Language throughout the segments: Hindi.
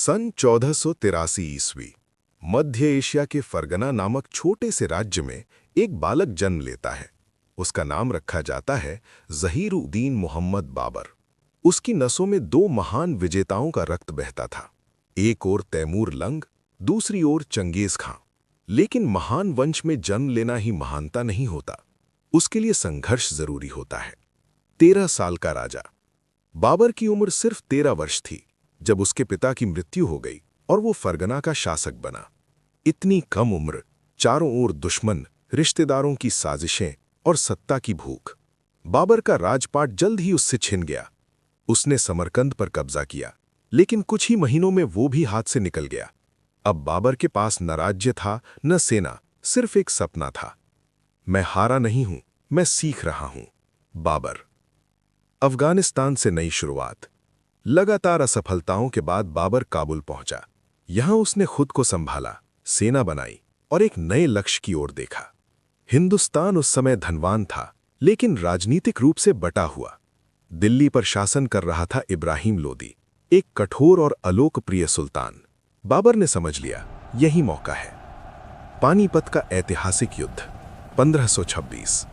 सन 1483 ईस्वी मध्य एशिया के फरगना नामक छोटे से राज्य में एक बालक जन्म लेता है। उसका नाम रखा जाता है ज़हीर-उद-दीन मोहम्मद बाबर। उसकी नसों में दो महान विजेताओं का रक्त बहता था, एक ओर तैमूर लंग, दूसरी ओर चंगेज खां। लेकिन महान वंश में जन्म लेना ही महानता नहीं होता, उसके लिए संघर्ष जरूरी होता है। 13 साल का राजा बाबर की उम्र सिर्फ 13 वर्ष थी जब उसके पिता की मृत्यु हो गई और वो फरगना का शासक बना। इतनी कम उम्र, चारों ओर दुश्मन, रिश्तेदारों की साजिशें और सत्ता की भूख। बाबर का राजपाट जल्द ही उससे छिन गया। उसने समरकंद पर कब्जा किया, लेकिन कुछ ही महीनों में वो भी हाथ से निकल गया। अब बाबर के पास न राज्य था न सेना, सिर्फ एक सपना था। मैं हारा नहीं हूं, मैं सीख रहा हूं। बाबर। अफगानिस्तान से नई शुरुआत। लगातार असफलताओं के बाद बाबर काबुल पहुंचा। यहां उसने खुद को संभाला, सेना बनाई और एक नए लक्ष्य की ओर देखा। हिंदुस्तान उस समय धनवान था, लेकिन राजनीतिक रूप से बटा हुआ। दिल्ली पर शासन कर रहा था इब्राहिम लोदी, एक कठोर और अलोकप्रिय सुल्तान। बाबर ने समझ लिया, यही मौका है। पानीपत का ऐतिहासिक युद्ध 1526।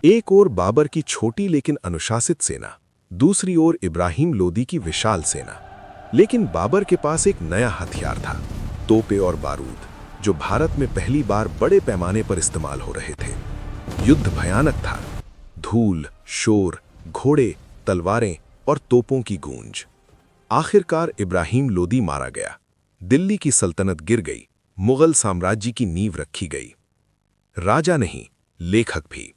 एक ओर बाबर की छोटी लेकिन अनुशासित सेना, दूसरी ओर इब्राहिम लोदी की विशाल सेना। लेकिन बाबर के पास एक नया हथियार था, तोपें और बारूद, जो भारत में पहली बार बड़े पैमाने पर इस्तेमाल हो रहे थे। युद्ध भयानक था, धूल, शोर, घोड़े, तलवारें और तोपों की गूंज। आखिरकार इब्राहिम लोदी मारा गया, दिल्ली की सल्तनत गिर गई, मुगल साम्राज्य की नींव रखी गई। राजा नहीं, लेखक भी।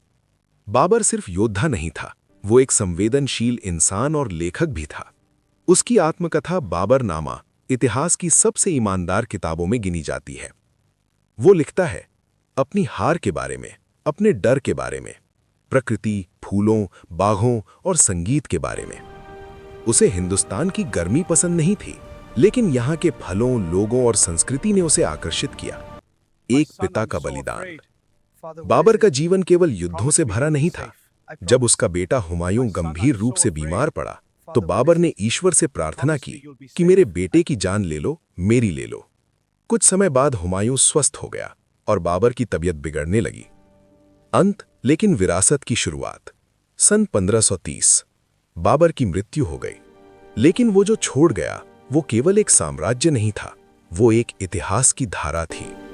बाबर सिर्फ योद्धा नहीं था, वो एक संवेदनशील इंसान और लेखक भी था। उसकी आत्मकथा बाबरनामा इतिहास की सबसे ईमानदार किताबों में गिनी जाती है। वो लिखता है अपनी हार के बारे में, अपने डर के बारे में, प्रकृति, फूलों, बाघों और संगीत के बारे में। उसे हिंदुस्तान की गर्मी पसंद नहीं थी, लेकिन यहाँ के फलों, लोगों और संस्कृति ने उसे आकर्षित किया। एक पिता का बलिदान। बाबर का जीवन केवल युद्धों से भरा नहीं था। जब उसका बेटा हुमायूं गंभीर रूप से बीमार पड़ा, तो बाबर ने ईश्वर से प्रार्थना की कि मेरे बेटे की जान ले लो, मेरी ले लो। कुछ समय बाद हुमायूं स्वस्थ हो गया और बाबर की तबीयत बिगड़ने लगी। अंत, लेकिन विरासत की शुरुआत। सन 1530 बाबर की मृत्यु हो गई, लेकिन वो जो छोड़ गया वो केवल एक साम्राज्य नहीं था, वो एक इतिहास की धारा थी।